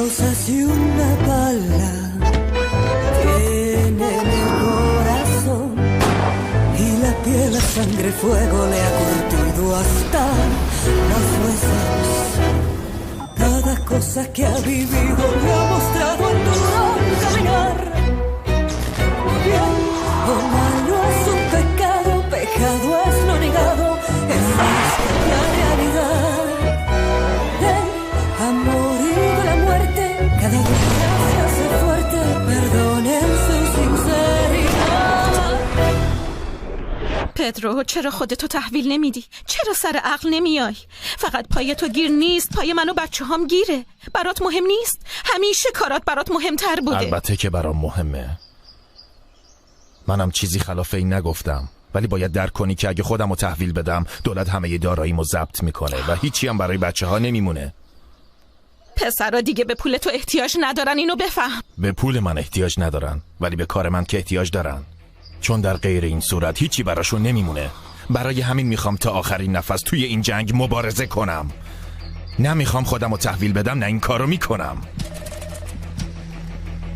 rosas y una pala tienen el corazón y la piel a sangre fuego le ha curtido hasta los huesos. Cada cosa que ha vivido le ha mostrado el duro caminar. Bien o malo es un pecado, pecado es lo negado, esa es la realidad. El amor y de la muerte, cada día se hace fuerte, perdonen su sinceridad. پدرو، چرا خودتو تحویل نمیدی؟ چرا سر عقل نمیای؟ فقط پای تو گیر نیست، پای من و بچه هم گیره. برات مهم نیست؟ همیشه کارات برات مهمتر بوده. البته که برام مهمه. منم چیزی خلاف این نگفتم، ولی باید درک کنی که اگه خودمو تحویل بدم دولت همه داراییمو ضبط میکنه و هیچی هم برای بچه ها نمیمونه. پسرا دیگه به پول تو احتیاج ندارن، اینو بفهم. به پول من احتیاج ندارن، ولی به کار من که احتیاج دارن، چون در غیر این صورت هیچی براشون نمیمونه. برای همین میخوام تا آخرین نفس توی این جنگ مبارزه کنم. نمیخوام خودمو تحویل بدم، نه این کارو میکنم.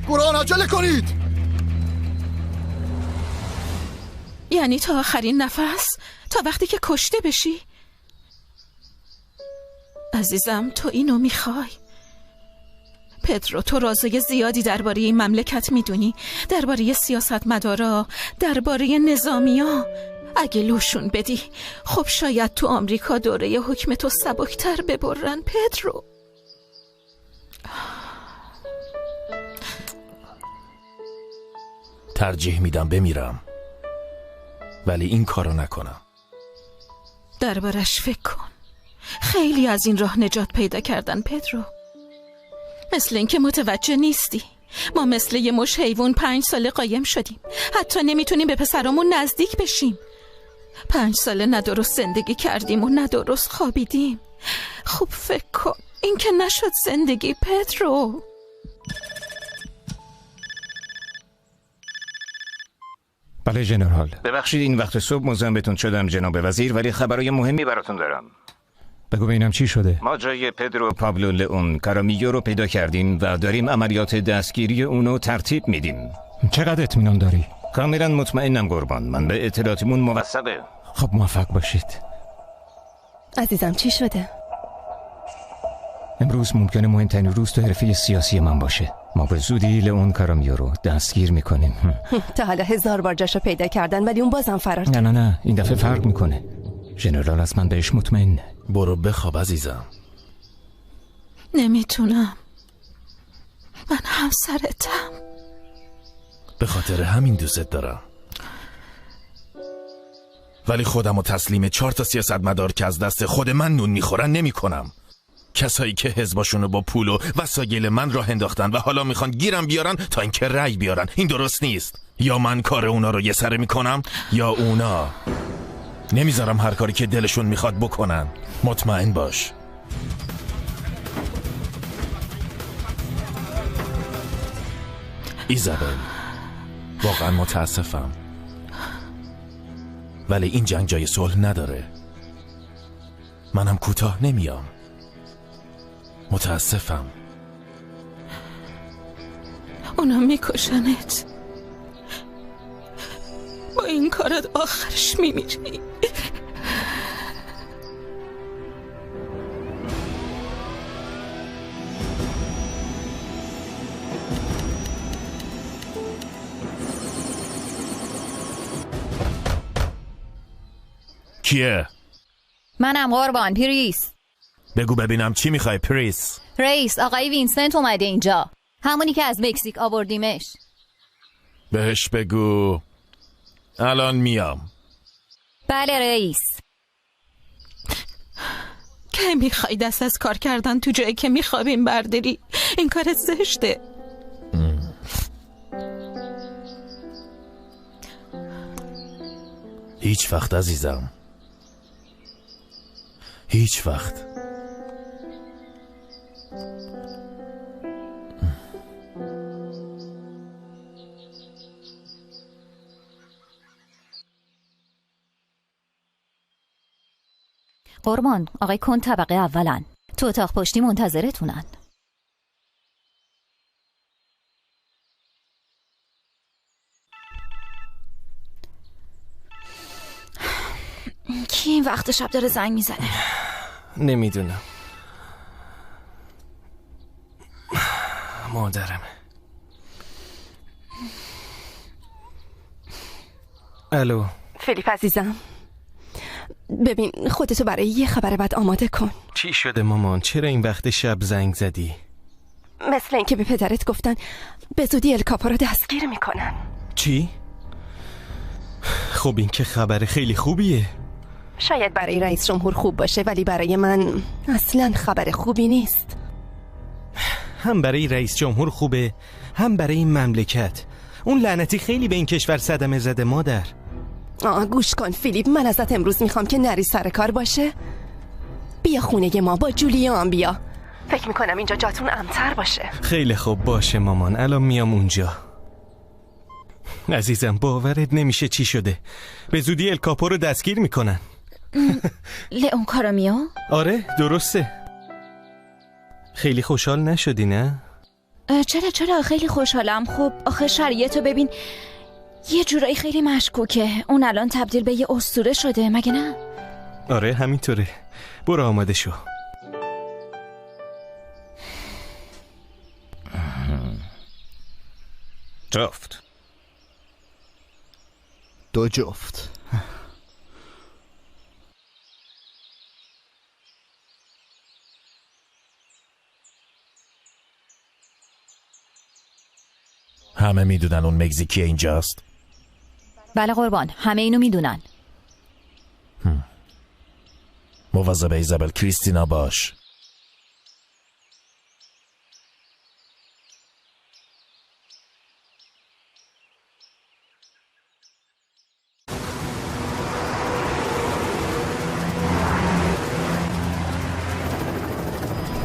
قرآن عجله کنید. یعنی تا آخرین نفس؟ تا وقتی که کشته بشی؟ عزیزم تو اینو میخوای؟ پدرو، تو رازای زیادی درباره این مملکت میدونی، درباره سیاستمدارا، درباره نظامیا. اگه لوشون بدی خب شاید تو آمریکا دوره حکم تو سبکتر ببرن. پدرو، ترجیح میدم بمیرم، ولی این کارو نکنم. دربارش فکر کن. خیلی از این راه نجات پیدا کردن پدرو. مثل این که متوجه نیستی. ما مثل یه مش حیوان 5 ساله قایم شدیم، حتی نمیتونیم به پسرامون نزدیک بشیم. 5 ساله نه درست زندگی کردیم و نه درست خوابیدیم. خوب فکر کن، این که نشد زندگی پدرو. بله ژنرال. ببخشید این وقت صبح مزاحم بهتون شدم جناب وزیر، ولی خبرای مهمی براتون دارم. بگو ببینم چی شده؟ ما جای پدرو پابلو لئون کارامیلو رو پیدا کردیم و داریم عملیات دستگیری اونو ترتیب میدیم. چقدر اطمینان داری؟ کاملا مطمئنم قربان، من به اطلاعاتمون موثقه. خب موفق باشید. عزیزم چی شده؟ امروز ممکنه مهمترین روز تو حرفه سیاسی من باشه. ما به زودی لئون کارامیلو رو دستگیر میکنیم. تا حالا 1000 بار جاشو پیدا کردن ولی اون بازم فرار. نه این دفعه فرق میکنه. ژنرال از من بهش مطمئنه. برو بخواب عزیزم. نمیتونم، من همسرتم. به خاطر همین دوست دارم، ولی خودمو تسلیم 4 تا سیاستمدار که از دست خود من نون میخورن نمی کنم. کسایی که حزباشونو با پول و وسایل من راه انداختن و حالا میخوان گیرم بیارن تا اینکه رأی بیارن. این درست نیست. یا من کار اونا رو یه سره میکنم یا اونا. نمیذارم هر کاری که دلشون میخواد بکنن. مطمئن باش. ایزابل، واقعا متاسفم، ولی این جنگ جای صلح نداره. منم کوتاه نمیام. متاسفم. اونا میکشنت. با این کارت آخرش میمیری. کیه؟ منم قربان، پریس. بگو ببینم چی میخوای پریس؟ رئیس آقای وینسنت اومده اینجا، همونی که از مکزیک آوردیمش. بهش بگو الان میام. بله رئیس. که میخوای دست از کار کردن تو جایی که میخوابیم برداری؟ این کار زشته. هیچ وقت عزیزم، هیچ وقت. قربان، آقای کن طبقه اولن، تو اتاق پشتی منتظرتونن. کی این وقت شب داره زنگ میزنه؟ نمیدونم. مادرم. الو. فیلیپ عزیزم، ببین خودتو برای یه خبر بد آماده کن. چی شده مامان؟ چرا این وقت شب زنگ زدی؟ مثل اینکه به پدرت گفتن به زودی الکاپو رو دستگیر میکنن. چی؟ خب این که خبر خیلی خوبیه. شاید برای رئیس جمهور خوب باشه ولی برای من اصلا خبر خوبی نیست. هم برای رئیس جمهور خوبه هم برای این مملکت. اون لعنتی خیلی به این کشور صدمه زده مادر. گوش کن فیلیپ، من ازت امروز میخوام که نری سر کار باشه. بیا خونه ما با جولیان بیا. فکر میکنم اینجا جاتون امن‌تر باشه. خیلی خوب باشه مامان، الان میام اونجا. عزیزم باورت نمیشه چی شده. به زودی الکاپو رو دستگیر میکنن. لئون کارامیو؟ آره درسته. خیلی خوشحال نشدی نه؟ چرا خیلی خوشحالم. خب آخه شرایطو ببین، یه جورایی خیلی مشکوکه. اون الان تبدیل به یه اسطوره شده مگه نه؟ آره همینطوره. برو آماده شو. جفت. 2 جفت. همه میدونن اون مکزیکی اینجاست؟ بله قربان، همه اینو میدونن. مواظب ایزابل کریستینا باش.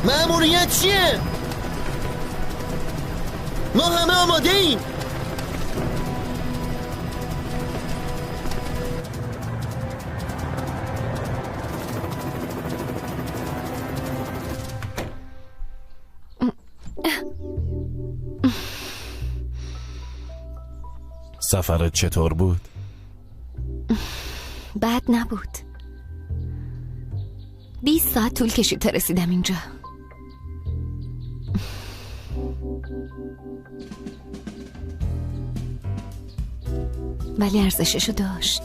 مأموریت چیه؟ ما همه آماده ایم. سفرت چطور بود؟ بد نبود. 20 ساعت طول کشید تا رسیدم اینجا. ولی ارزششو داشت.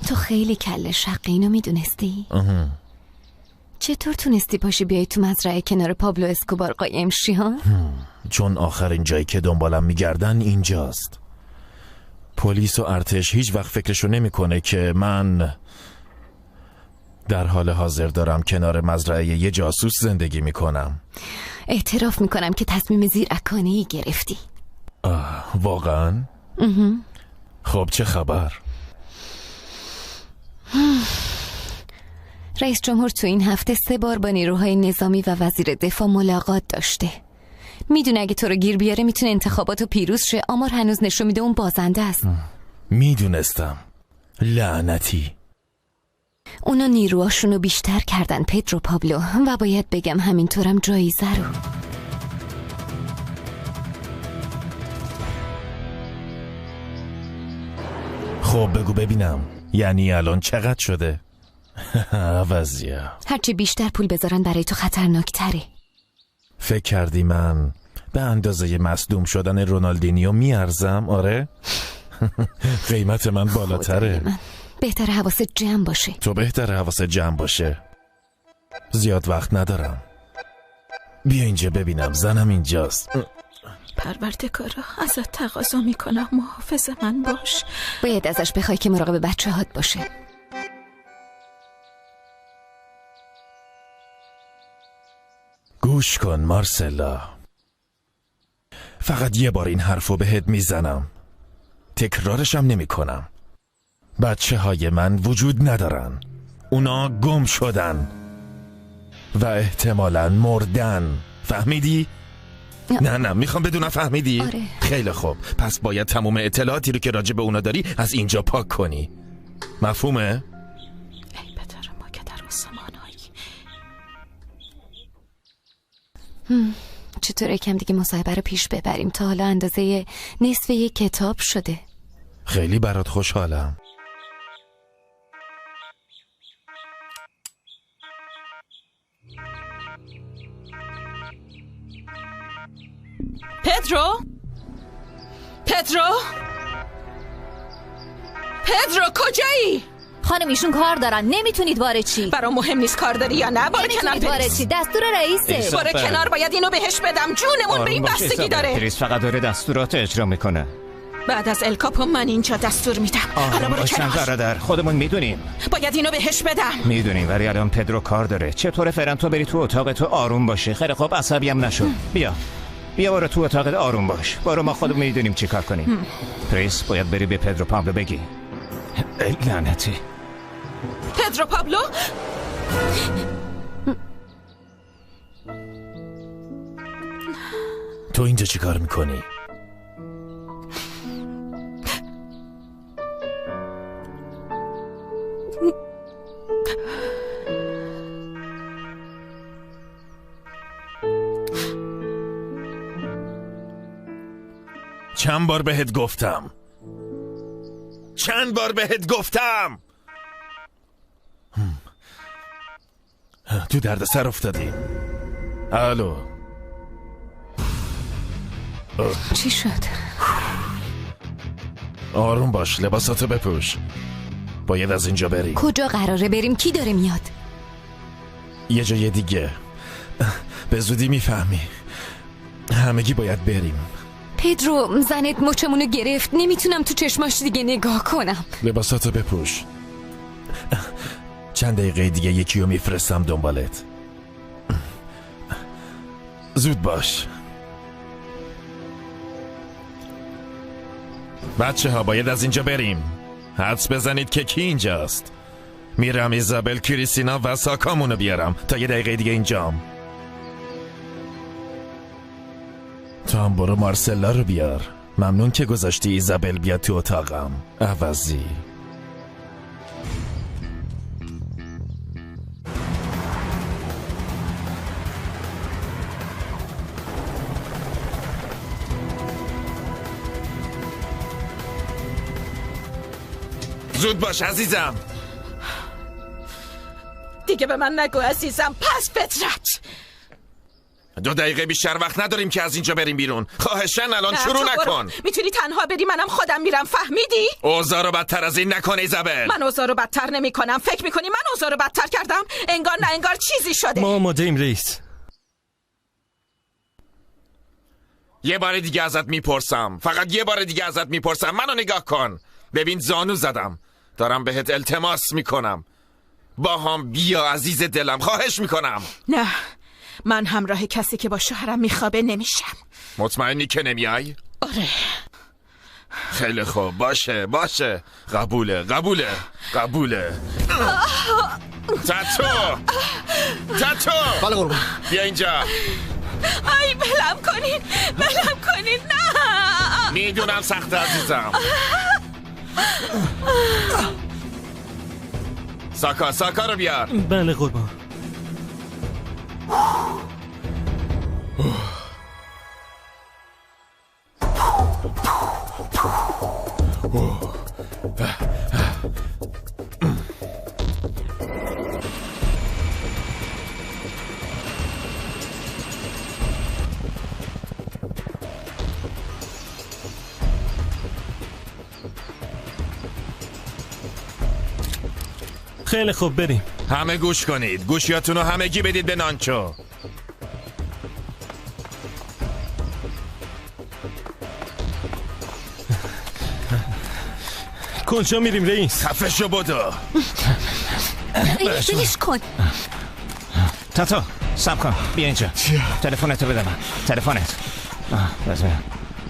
تو خیلی کله شقی، اینو میدونستی؟ چطور تونستی پاشی بیای تو مزرعه کنار پابلو اسکوبار قایم شی ها؟ چون آخرین جایی که دنبالم میگردن اینجاست. پلیس و ارتش هیچ وقت فکرشو نمیکنه که من در حال حاضر دارم کنار مزرعه یه جاسوس زندگی میکنم. اعتراف میکنم که تصمیم زیرکانه‌ای گرفتی. واقعا؟ خب چه خبر؟ رئیس جمهور تو این هفته 3 بار با نیروهای نظامی و وزیر دفاع ملاقات داشته. میدونه اگه تو رو گیر بیاره میتونه انتخاباتو پیروز شه. آمار هنوز نشون میده اون بازنده است. میدونستم. لعنتی. اونا نیروهاشونو بیشتر کردن پدرو پابلو، و باید بگم همینطورم جایزه رو. خب بگو ببینم، یعنی الان چقدر شده؟ عوضیه. هرچی بیشتر پول بذارن برای تو خطرناکتره. فکر کردی من به اندازه مصدوم شدن رونالدینیو میارزم؟ آره؟ قیمت من بالاتره. بهتره حواست جمع باشه. تو بهتره حواست جمع باشه. زیاد وقت ندارم. بیا اینجا ببینم، زنم اینجاست. پروردگارا ازت تقاضا میکنم محافظ من باش. باید ازش بخوای که مراقب بچه هات باشه. گوش کن مارسلا، فقط یه بار این حرفو بهت میزنم، تکرارشم نمی کنم. بچه های من وجود ندارن، اونا گم شدن و احتمالاً مردن. فهمیدی؟ نه میخوام بدونم فهمیدی؟ آره. خیلی خوب، پس باید تمام اطلاعاتی رو که راجع به اونا داری از اینجا پاک کنی. مفهومه؟ ای پدر ما که در آسمانایی. چطور یکم دیگه مصاحبه رو پیش ببریم؟ تا حالا اندازه نصف یک کتاب شده. خیلی برات خوشحالم. پدرو کجایی؟ خانم ایشون کار دارن، نمیتونید وارد چی؟ برام مهم نیست کار داری یا نه. باره کنار وارد چی؟ دستور رئیسه. باره کنار، باید اینو بهش بدم. جونمون به این بستگی داره. پریس فقط داره دستورات اجرا میکنه. بعد از الکاپو من اینجا دستور میدم. حالا برو کنار. در خودمون میدونیم. باید اینو بهش بدم. میدونیم، ولی الان پدرو کار داره. چطوره فرن تو بری تو اتاق تو آروم باشی؟ خیلی خوب، عصبی هم نشو. بیا برو تو اتاقت آروم باش. برو، ما خودمون میدونیم چی کار کنیم. پریس باید بری به پدرو پابلو بگی. لعنتی. پدرو پابلو؟ تو اینجا چی کار میکنی؟ چند بار بهت گفتم؟ تو درد سر افتادی. الو. چی شد؟ آروم باش، لباساتو بپوش. باید از اینجا بریم. کجا قراره بریم؟ کی داره میاد؟ یه جای دیگه. به زودی میفهمی. همگی باید بریم. پدرو، زنت مچمونو گرفت، نمیتونم تو چشماش دیگه نگاه کنم. لباساتو بپوش. چند دقیقه دیگه یکیو میفرستم دنبالت. زود باش. بچه ها باید از اینجا بریم. حدس بزنید که کی اینجاست. میرم ایزابل، کریستینا و ساکامونو بیارم. تا یه دقیقه دیگه اینجام. تو هم برو مارسلا رو بیار. ممنون که گذاشتی ایزابل بیاد تو اتاقم. عوضی. زود باش عزیزم. دیگه به من نگو عزیزم. پس فطرت. 2 دقیقه بیشتر وقت نداریم که از اینجا بریم بیرون. خواهشن الان شروع نکن. میتونی تنها بری، منم خودم میرم. فهمیدی؟ اوضاع رو بدتر از این نکن ایزابل. من اوضاع رو بدتر نمی کنم. فکر میکنی من اوضاع رو بدتر کردم؟ انگار نه انگار چیزی شده. ما آماده‌ایم رئیس. یه بار دیگه ازت میپرسم، فقط یه بار دیگه ازت میپرسم، منو نگاه کن. ببین زانو زدم، دارم بهت التماس میکنم. با هم بیا عزیز دلم، خواهش میکنم. نه، من همراه کسی که با شوهرم میخوابه نمیشم. مطمئنی که نمیای؟ آره. خیلی خوب، باشه. قبوله. تاتو بله قربان. بیا اینجا. ای بلم کنین. نه میدونم سخته عزیزم. ساکا رو بیار. بله قربان. خیلی خوب بریم. همه گوش کنید، گوشیاتونو همگی بدید به نانچو. کجا میریم رئیس؟ خفه شو بدو. بلش کن. تاتا صبر کن بیا اینجا. تلفنتو بده من. تلفنت. بذار.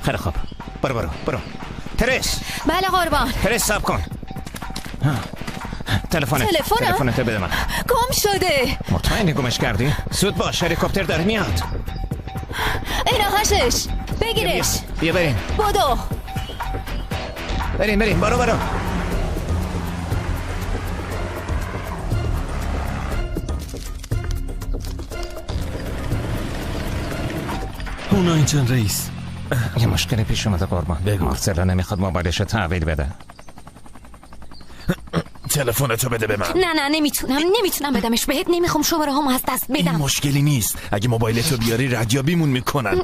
خیلی خوب. برو. ترس. بله قربان. ترس صبر کن. تلفنتو بده من. گم شده. مطمئنی گمش کردی؟ زود باش، هلیکوپتر داره میاد. اینا هاشش. بگیرش. بیا بریم. بدو. بریم برو. اونا اینجا رئیس. یه مشکلی پیش اومده قربان. مارسلا نمیخواد موبایلش رو تحویل بده. تلفنتو بده به من. نه نمیتونم بدمش بهت. نمیخوام شماره هامو از دست بدم. این مشکلی نیست. اگه موبایلتو بیاری ردیابیمون میکنن.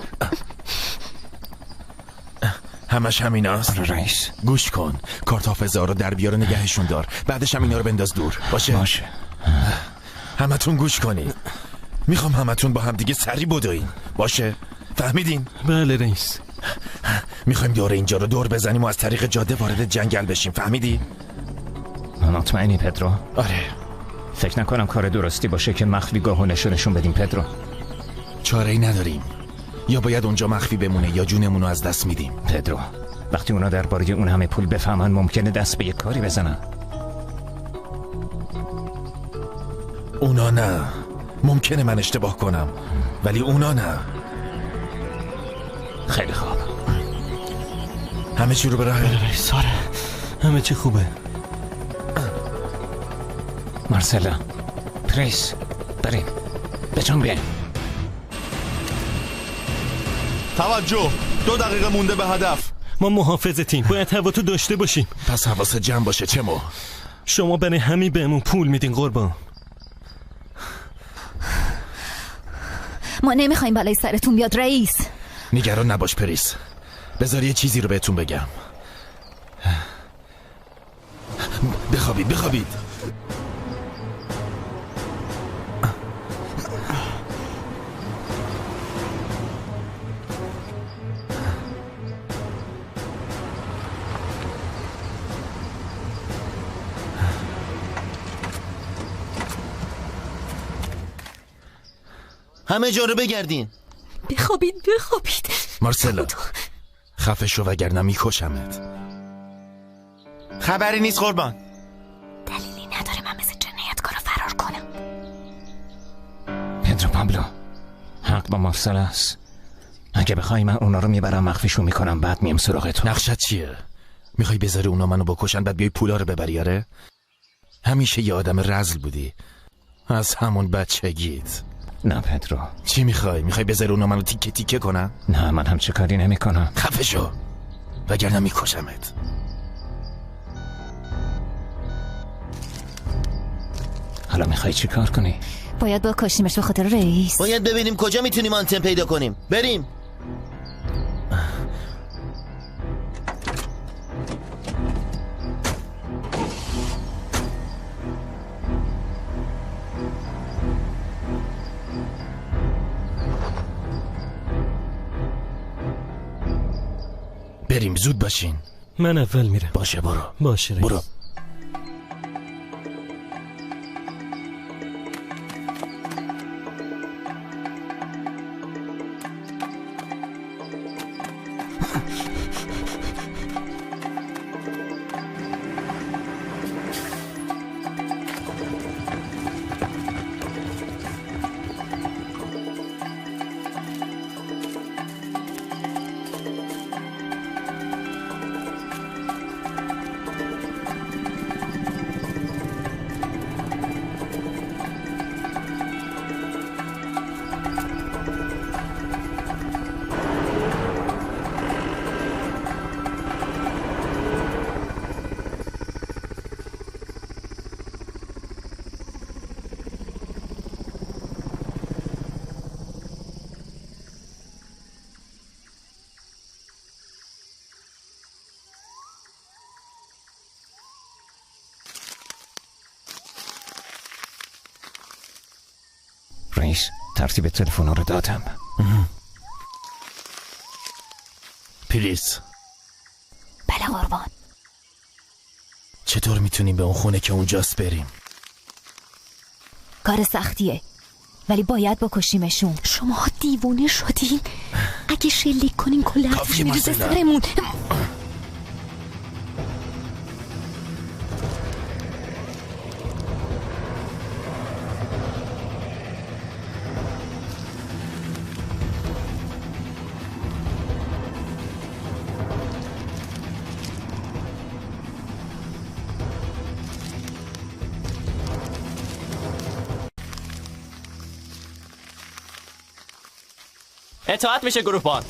همش همیناست. رئیس گوش کن. کارت حافظه ها رو در بیار و نگهشون دار. بعدش هم اینا رو بنداز دور. باشه. همتون گوش کنین. میخوام همتون با هم دیگه سری بدوین. باشه؟ فهمیدین؟ بله رئیس. میخوایم دور اینجا رو دور بزنیم و از طریق جاده وارد جنگل بشیم. فهمیدی؟ مطمئنی پدرو؟ آره. فکر نکنم کار درستی باشه که مخفی گاهو نشون بدیم پدرو. چاره‌ای نداریم. یا باید اونجا مخفی بمونه یا جونمون رو از دست میدیم. پدرو وقتی اونا درباره اون همه پول بفهمن ممکنه دست به یک کاری بزنن. اونا نه. ممکنه من اشتباه کنم ولی اونا نه. خیلی خوب. همه چی رو به راه. رئیس آره. همه چی خوبه. مارسلا پریس بریم بجام بیایم. توجه 2 دقیقه مونده به هدف. ما محافظتیم. باید هوا تو داشته باشیم. پس حواست جمع باشه. چمو شما برای همین بهمون پول میدین قربان. ما نمیخوایم بالای سرتون بیاد رئیس. نگران نباش پریس. بذار یه چیزی رو بهتون بگم. بخوابید. همه جا رو بگردین. بخوابید. مارسلا خفه شو وگرنه میکشمت. خبری نیست قربان. دلیلی نداره من مثل جنایتکارا فرار کنم. پدرو پابلو حق با مارسلا است. اگه بخوای من اونا رو میبرم مخفیشو میکنم بعد میم سراغ تو. نقشت چیه؟ میخوای بذاری اونا منو بکشن بعد بیای پولا رو ببری؟ آره؟ همیشه یه آدم رذل بودی از همون بچگیت. نه پدرو. چی میخوای بذاری اونا منو تیکه تیکه کنن؟ نه من هم چه کاری نمی کنم. خفه شو وگرنه میکشمت. حالا میخوای چی کار کنی؟ باید با کاشیمش به خاطر رئیس. باید ببینیم کجا میتونیم آنتن پیدا کنیم. بریم. بریم زود باشین. من اول میرم. باشه برو. باشه رئیس. برو. رئیس ترتیب تلفن رو دادم. پریس. بله قربان. چطور میتونیم به اون خونه که اونجاست بریم؟ کار سختیه. ولی باید بکشیمشون. شما دیوونه شدین؟ اگه شلیک کنین کل ارتش میریزه سرمون. اطاعت میشه گروهبان.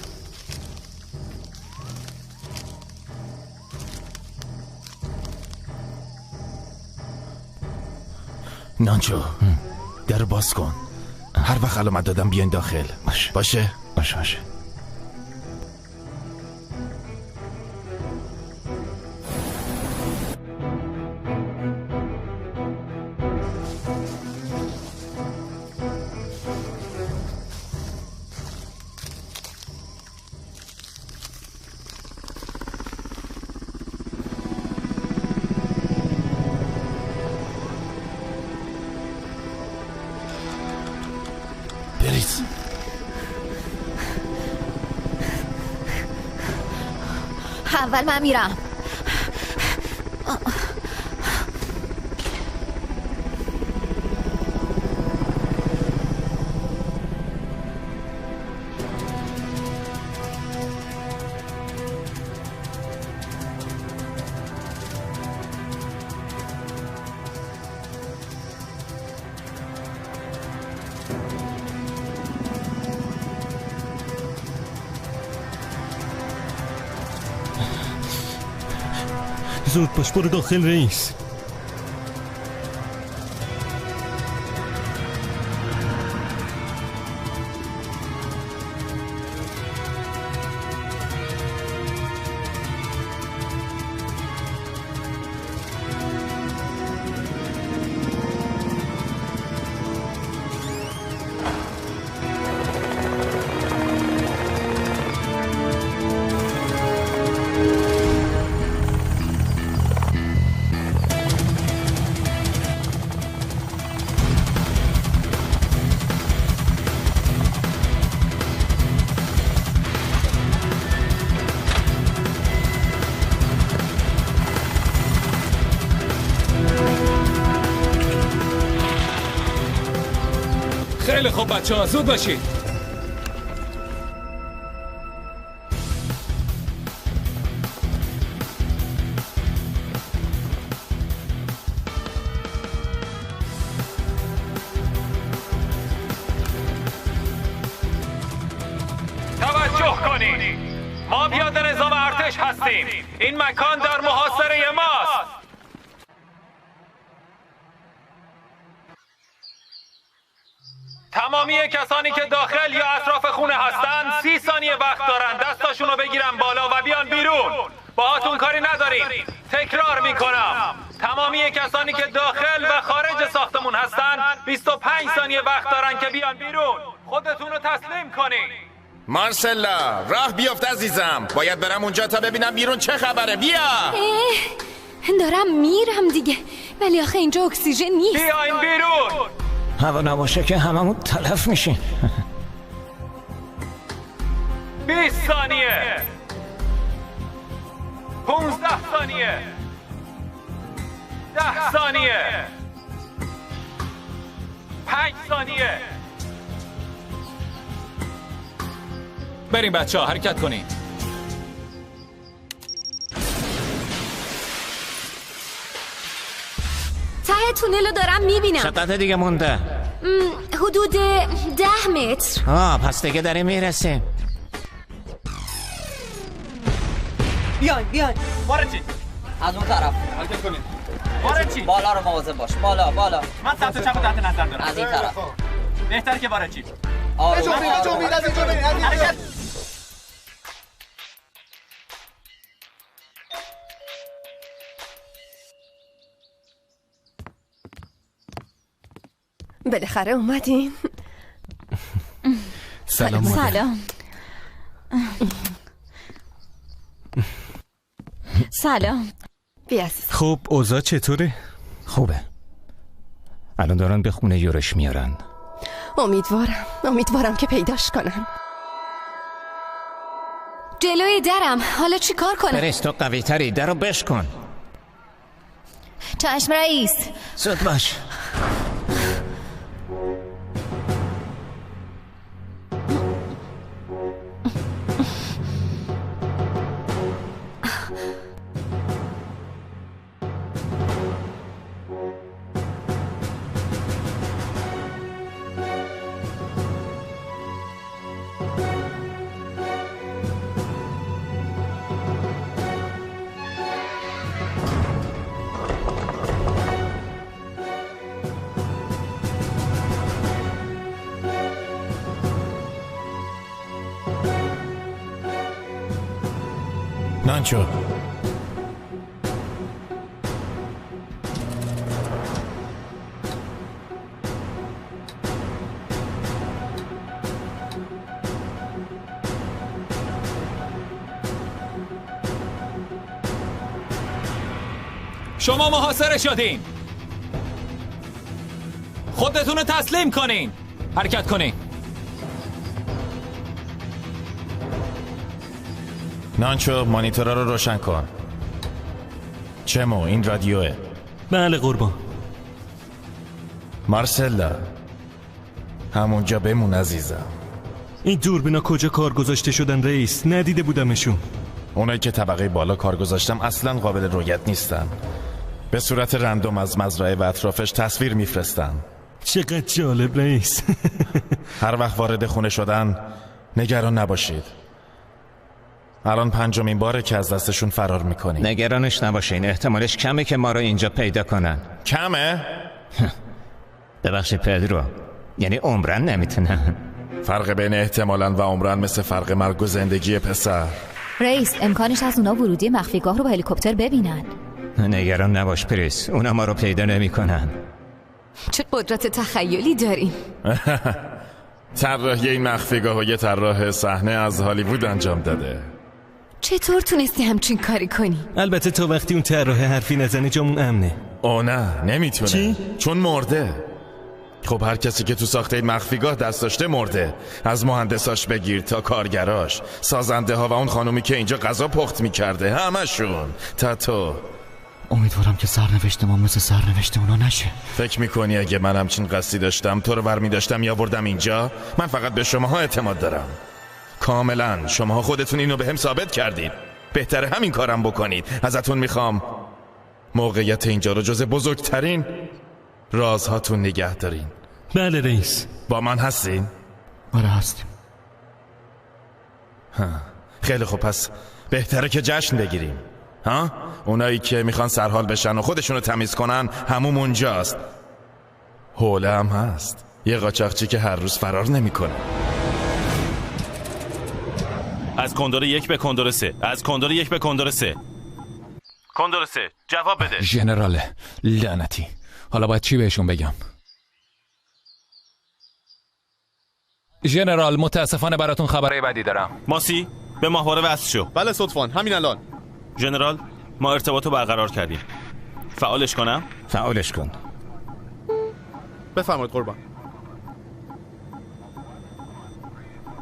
نانچو در باز کن. هر وقت علامت دادم بیاین داخل. باشه؟ باشه. اول من میرم. زود باش برو داخل رئیس. خیلی خوب بچه‌ها زود باشید. توجه کنید. ما پیاده نظام ارتش هستیم. این مکان در محاصره ماست. تمامی کسانی که داخل یا اطراف خونه هستند 30 ثانیه وقت دارن دستاشون رو بگیرن بالا و بیان بیرون. باهاتون کاری نداریم. تکرار میکنم، تمامی کسانی که داخل و خارج ساختمون هستن 25 ثانیه وقت دارن که بیان بیرون. خودتون رو تسلیم کنید. مارسلا راه بیافت عزیزم. باید برم اونجا تا ببینم بیرون چه خبره. بیا. دارم میرم دیگه، ولی آخه اینجا اکسیژن نیست. بیاین بیرون. هوا نباشه که هممون تلف میشیم. 20 ثانیه. 15 ثانیه. 10 ثانیه. 5 ثانیه. بریم بچه‌ها حرکت کنید. ته تونل رو دارم میبینم. چقدر دیگه مونده؟ حدود 10 متر. پس دیگه داره میرسه. بیاین وارد چی؟ از اون طرف حرکت کنید. وارد چی؟ بالا رو مواظب باش. بالا من سمت چپ تحت نظر دارم. از این طرف بهتره که وارد چی؟ آروم حرکت. بالاخره اومدین. سلام. سلام. بیاس. خب اوضاع چطوره؟ خوبه. الان دارن به خونه یورش میارن. امیدوارم که پیداش کنم. جلوی درم. حالا چی کار کنم؟ پرس تو قوی تری، درو بشکن. چشم رئیس. زود باش. نانچو شما محاصره شدین. خودتون رو تسلیم کنین. حرکت کنین. نانچو مانیتورا رو روشن کن. چمو این رادیوه. بله قربان. مارسلا همونجا بمون عزیزم. این دوربینا کجا کار گذاشته شدن رئیس؟ ندیده بودمشون. اونایی که طبقه بالا کار گذاشتم اصلا قابل رؤیت نیستن. به صورت رندوم از مزرعه و اطرافش تصویر میفرستن. چقدر جالب رئیس. هر وقت وارد خونه شدن نگران نباشید. الان 5مین باره که از دستشون فرار میکنیم. نگرانش نباشین، احتمالش کمه که ما رو اینجا پیدا کنن. کمه؟ ببخشید پدرو، یعنی عمرن نمیتونن. فرق بین احتمالاً و عمرن مثل فرق مرگ و زندگی پسر. رئیس امکانش از اونا ورودی مخفیگاه رو با هلیکوپتر ببینن. نگران نباش پریس، اونا ما رو پیدا نمیکنن. چه قدرت تخیلی داریم. طراحی این مخفیگاه و یه طراح صحنه از هالیوود انجام داده. چطور تونستی همچین کاری کنی؟ البته تا وقتی اون طراح حرفی نزنه جامون امنه. او نه نمیتونه. چی؟ چون مرده. خب هر کسی که تو ساخته این مخفیگاه دست داشته مرده. از مهندساش بگیر تا کارگراش، سازنده ها و اون خانومی که اینجا غذا پخت میکرده، همشون تا تو. امیدوارم که سرنوشت ما مثل سرنوشت اونا نشه. فکر میکنی اگه من همچین قصدی داشتم تو رو برمی داشتم یا بردم اینجا؟ من فقط به شماها اعتماد دارم. کاملا شماها خودتون اینو به هم ثابت کردید. بهتره همین کارم بکنید. ازتون میخوام موقعیت اینجا رو جز بزرگترین رازهاتون نگه دارین. بله رئیس. با من هستین؟ آره هستیم. خیلی خوب، پس بهتره که جشن بگیریم. اونایی که میخوان سرحال بشن و خودشونو تمیز کنن همون اونجاست. حوله هم هست، یه قاچاقچی که هر روز فرار نمیکنه. از کندور 1 به کندور 3. از کندور 1 به کندور 3. کندور 3 جواب بده. ژنرال لعنتی، حالا باید چی بهشون بگم؟ ژنرال متاسفانه براتون خبرای بدی دارم. ماسی به ماهواره وصل شو. بله صدفان، همین الان. ژنرال ما ارتباطو برقرار کردیم. فعالش کنم؟ فعالش کن. بفرمایید قربان.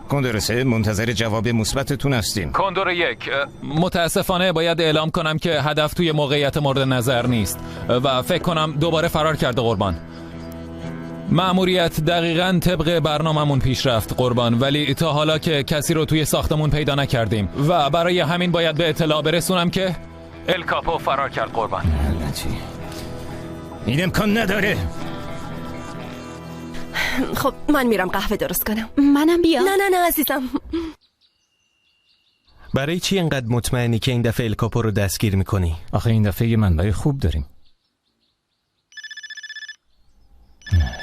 کندور 3 منتظر جواب مثبتتون هستیم. کندور 1 متاسفانه باید اعلام کنم که هدف توی موقعیت مورد نظر نیست و فکر کنم دوباره فرار کرده قربان. مأموریت دقیقاً طبق برناممون پیش رفت قربان، ولی تا حالا که کسی رو توی ساختمون پیدا نکردیم و برای همین باید به اطلاع برسونم که الکاپو فرار کرد قربان. این امکان نداره. خب من میرم قهوه درست کنم. منم بیا. نه عزیزم. برای چی انقدر مطمئنی که این دفعه الکاپو رو دستگیر میکنی؟ آخه این دفعه یه منبع خوب داریم.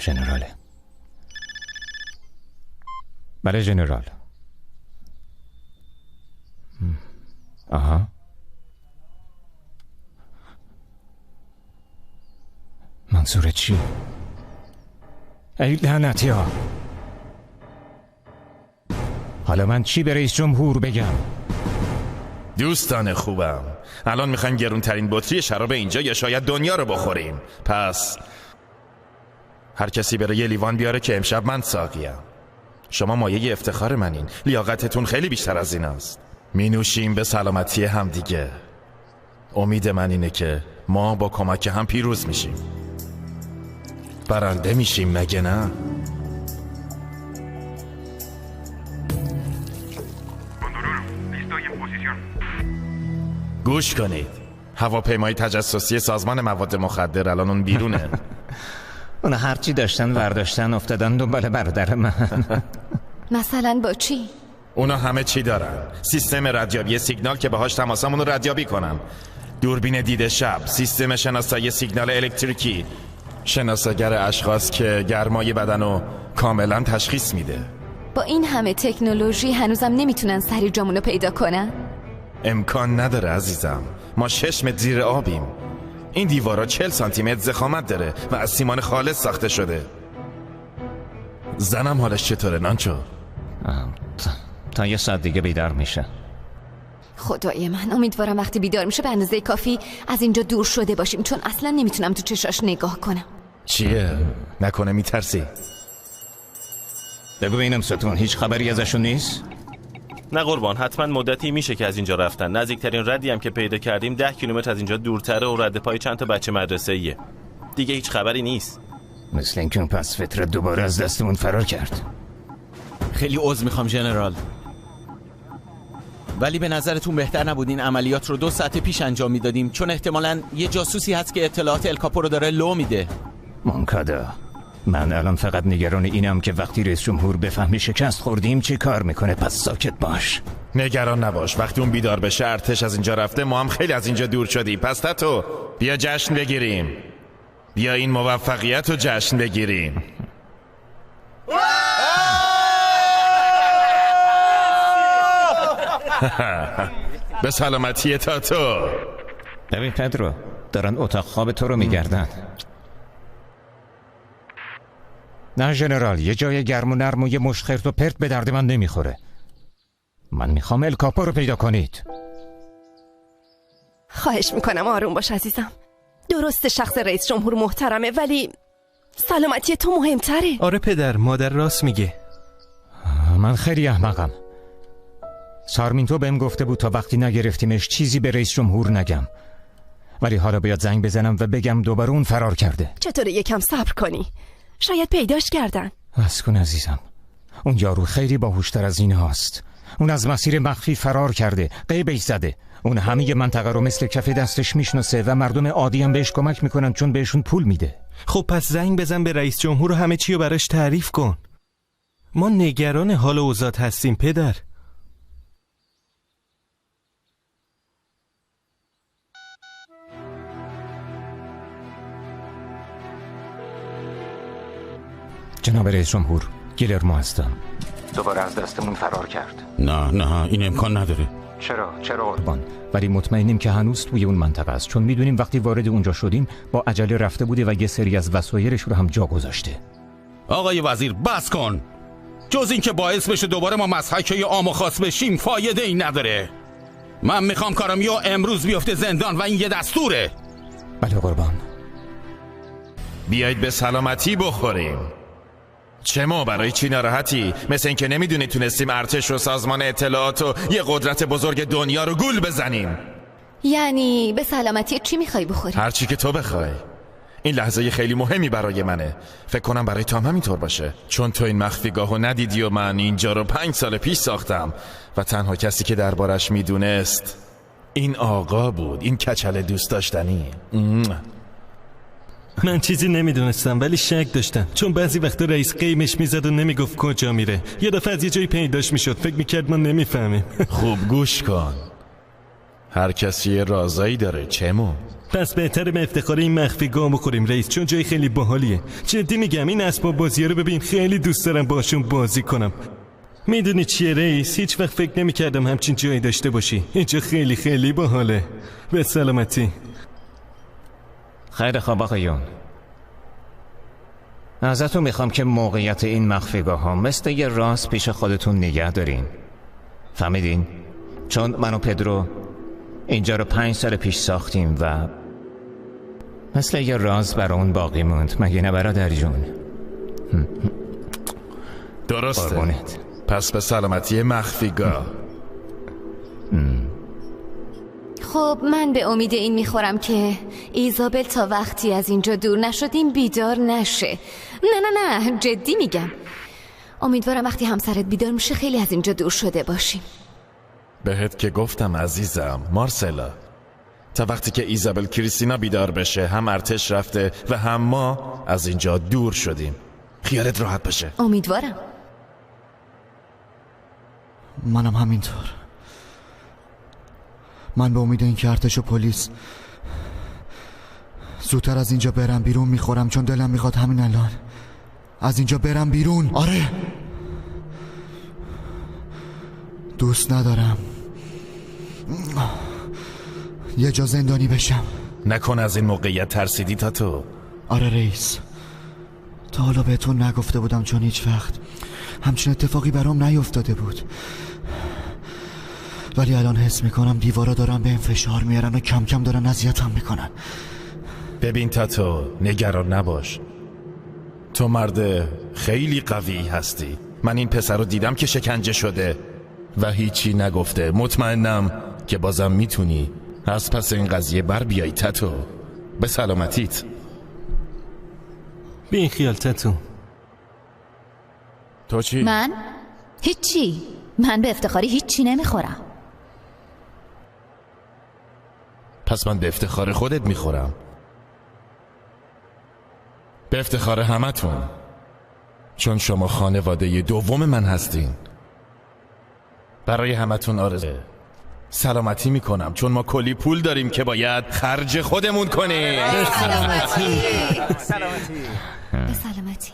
ژنراله. بله ژنرال. آها. منظورت چی؟ ای لعنتی ها. حالا من چی به رئیس جمهور بگم؟ دوستان خوبم، الان میخوایم گرونترین بطری شراب اینجا یا شاید دنیا رو بخوریم. پس هر کسی بره یه لیوان بیاره که امشب من ساقیم. شما مایه افتخار منین. لیاقتتون خیلی بیشتر از این است. می نوشیم به سلامتی هم دیگه. امید من اینه که ما با کمک هم پیروز میشیم. برنده میشیم مگه نه؟ گوش کنید. هواپیمای تجسسی سازمان مواد مخدر الان اون بیرونه. اونا هرچی داشتن ورداشتن افتادن دنبال برادر من. مثلا با چی؟ اونا همه چی دارن. سیستم ردیابی سیگنال که باهاش تماسمون رو ردیابی کنن، دوربین دید شب، سیستم شناسایی سیگنال الکتریکی، شناساگر اشخاص که گرمای بدن رو کاملا تشخیص میده. با این همه تکنولوژی هنوزم نمیتونن سری جامونو پیدا کنن؟ امکان نداره عزیزم. ما 6 متر زیر آبیم. این دیوارا 40 سانتی متر ضخامت داره و از سیمان خالص ساخته شده. زنم حالش چطوره نانچو؟ تا یه ساعت دیگه بیدار میشه. خدای من، امیدوارم وقتی بیدار میشه به اندازه کافی از اینجا دور شده باشیم، چون اصلا نمیتونم تو چشاش نگاه کنم. چیه؟ نکنه میترسی؟ بگو ببینم ستون، هیچ خبری ازشون نیست؟ نه قربان، حتما مدتی میشه که از اینجا رفتن. نزدیکترین ردی هم که پیدا کردیم 10 کیلومتر از اینجا دورتره و رد پای چند تا بچه مدرسه‌ایه. دیگه هیچ خبری نیست. مثل اینکه اون پس فطرت دوباره از دستمون فرار کرد. خیلی عذر میخوام ژنرال، ولی به نظرتون بهتر نبود این عملیات رو 2 ساعت پیش انجام میدادیم؟ چون احتمالاً یه جاسوسی هست که اطلاعات الکاپو رو داره لو میده. مانکادا، من الان فقط نگران اینم که وقتی رئیس جمهور بفهمی شکست خوردیم چی کار میکنه. پس ساکت باش. نگران نباش، وقتی اون بیدار بشه ارتش از اینجا رفته، ما هم خیلی از اینجا دور شدیم. پس تاتو بیا جشن بگیریم. بیا این موفقیت رو جشن بگیریم. به سلامتی تاتو. ببین پدرو، دارن اتاق خواب تو رو میگردن. نه ژنرال، یه جای گرم و نرم و یه مشت خرت و پرت به درد من نمیخوره. من میخوام الکاپو رو پیدا کنید. خواهش میکنم آروم باش عزیزم. درست شخص رئیس جمهور محترمه، ولی سلامتی تو مهمتره. آره پدر، مادر راست میگه. من خیلی احمقم. سارمینتو بهم گفته بود تا وقتی نگرفتیمش چیزی به رئیس جمهور نگم، ولی حالا باید زنگ بزنم و بگم دوباره اون فرار کرده. چطوره یکم صبر کنی؟ شاید پیداش کردن. بس کن عزیزم، اون یارو خیلی باهوشتر از این هاست. اون از مسیر مخفی فرار کرده، غیبش زده. اون همه منطقه رو مثل کف دستش میشناسه و مردم عادی هم بهش کمک میکنن چون بهشون پول میده. خب پس زنگ بزن به رئیس جمهور و همه چی رو براش تعریف کن. ما نگران حال اوضاع هستیم پدر. جناب رئیس جمهور، گیلرمو هستم. دوباره از دستمون فرار کرد. نه این امکان نداره. چرا قربان؟ ولی مطمئنیم که هنوز توی اون منطقه است، چون میدونیم وقتی وارد اونجا شدیم با عجله رفته بوده و یه سری از وسایلش رو هم جا گذاشته. آقای وزیر بس کن. جز این که باعث بشه دوباره ما مضحکه عام و خاص بشیم فایده ای نداره. من میخوام کارامیو امروز بیفته زندان و این یه دستوره. بله قربان. بیایید به سلامتی بخوریم. چه ما برای چی ناراحتی؟ مثل اینکه نمیدونی تونستیم ارتش و سازمان اطلاعات و یه قدرت بزرگ دنیا رو گول بزنیم. یعنی به سلامتی چی میخوای بخوری؟ هر چی که تو بخوای. این لحظه خیلی مهمی برای منه. فکر کنم برای تو هم همینطور باشه، چون تو این مخفیگاهو ندیدی و من اینجا رو 5 سال پیش ساختم و تنها کسی که دربارش میدونست این آقا بود، این کچل دوست داشتنی. من چیزی نمیدونستم ولی شک داشتم، چون بعضی وقتا رئیس قیمش میزد و نمیگفت کجا میره. یه دفعه از یه جایی پیداش میشد، فکر میکرد ما نمیفهمیم. خوب گوش کن، هر کسی یه رازایی داره. چمو؟ پس بهتره به افتخار این مخفیگاه بخوریم رئیس، چون جای خیلی باحالیه. جدی میگم، این اسباب بازی‌ها رو ببین، خیلی دوست دارم باشون بازی کنم. میدونی چیه رئیس؟ هیچ وقت فکر نمیکردم همچین جایی داشته باشی. اینجا خیلی خیلی باحاله. به سلامتی. خیلی خوب آقایون، ازتون میخوام که موقعیت این مخفیگاه ها مثل یه راز پیش خودتون نگه دارین. فهمیدین؟ چون من و پدرو اینجا رو 5 سال پیش ساختیم و مثل یه راز برای اون باقی موند. مگه نه برادر جون؟ درسته. قربونت. پس به سلامتی مخفیگاه. خب من به امید این میخورم که ایزابل تا وقتی از اینجا دور نشدیم بیدار نشه. نه جدی میگم. امیدوارم وقتی همسرت بیدار میشه خیلی از اینجا دور شده باشیم. بهت که گفتم عزیزم مارسلا، تا وقتی که ایزابل کریستینا بیدار بشه هم ارتش رفته و هم ما از اینجا دور شدیم. خیالت راحت بشه. امیدوارم. منم همینطور. من به امید اینکه ارتش و پلیس زودتر از اینجا برم بیرون میخورم، چون دلم میخواد همین الان از اینجا برم بیرون. آره دوست ندارم یه جا زندانی بشم. نکن از این موقعیت ترسیدی تاتو. آره رئیس، تا حالا بهتون نگفته بودم چون هیچ وقت همچین اتفاقی برام نیفتاده بود، ولی الان حس میکنم دیوارا دارن به این فشار میارن و کم کم دارن اذیتم میکنن. ببین تاتو، نگران نباش، تو مرد خیلی قوی هستی. من این پسر رو دیدم که شکنجه شده و هیچی نگفته. مطمئنم که بازم میتونی از پس این قضیه بر بیایی تاتو. به سلامتیت. بی این خیال تاتو. تو چی؟ من؟ هیچی. من به افتخاری هیچی نمیخورم. پس من به افتخار خودت میخورم، به افتخار همتون، چون شما خانواده دوم من هستین. برای همتون آرزو سلامتی میکنم، چون ما کلی پول داریم که باید خرج خودمون کنیم. به سلامتی. به سلامتی.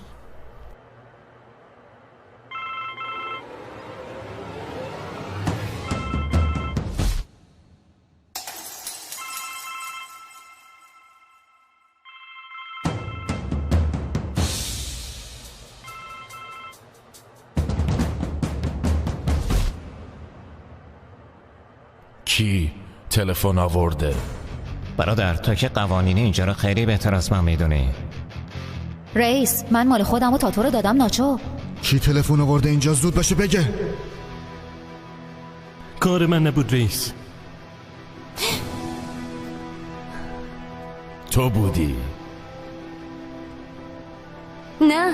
کی تلفن آورده؟ برادر تو که قوانین اینجا رو خیلی بهتر از من میدونی. رئیس من مال خودم و تاتو رو دادم ناچو. کی تلفن آورده اینجا؟ زود باشه بگه. کار من نبود رئیس. تو بودی؟ نه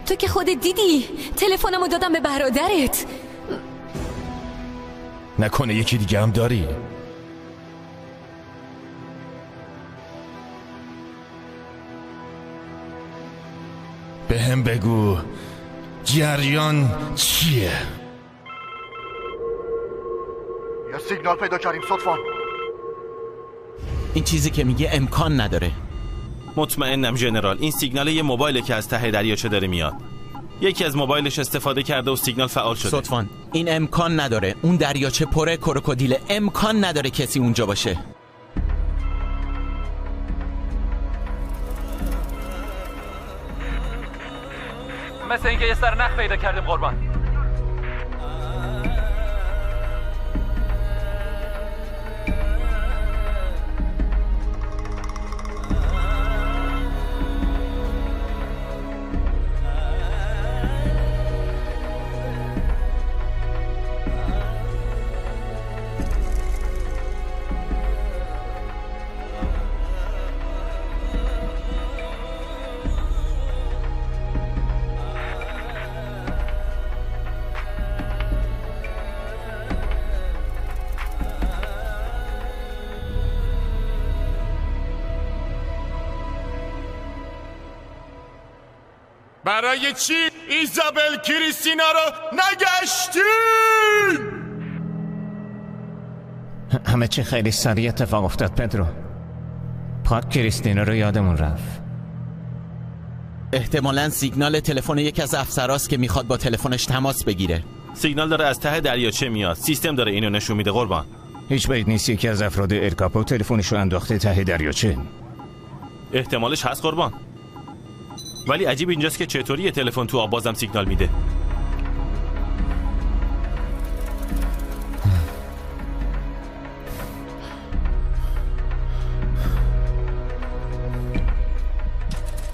تو که خودت دیدی تلفنمو دادم به برادرت. نکنه یکی دیگه هم داری؟ به هم بگو جریان چیه؟ یه سیگنال پیدا کردیم صدفان. این چیزی که میگه امکان نداره. مطمئنم ژنرال، این سیگنال یه موبایله که از ته دریاچه داره میاد. یکی از موبایلش استفاده کرده و سیگنال فعال شده. صدفان این امکان نداره. اون دریاچه پره کروکودیله. امکان نداره کسی اونجا باشه. مثل اینکه یه سر نخ پیدا کردیم قربان. برای چی ایزابل کریستینا رو نگشتین؟ همه چی خیلی سریع اتفاق افتاد پدرو. پاک کریستینا رو یادمون رفت. احتمالاً سیگنال تلفن یکی از افسراست که میخواد با تلفنش تماس بگیره. سیگنال داره از ته دریاچه میاد. سیستم داره اینو نشون میده قربان. هیچ بعید نیست یکی از افراد الکاپو تلفنش رو انداخته ته دریاچه. احتمالش هست قربان. ولی عجیب اینجاست که چطوری یه تلفن تو آب بازم سیگنال میده.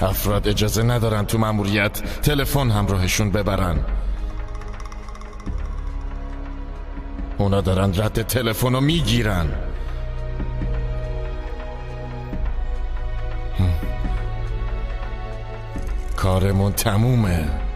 افراد اجازه ندارن تو مأموریت تلفن همراهشون ببرن. اونا دارن رد تلفن رو میگیرن. کارمون تمومه.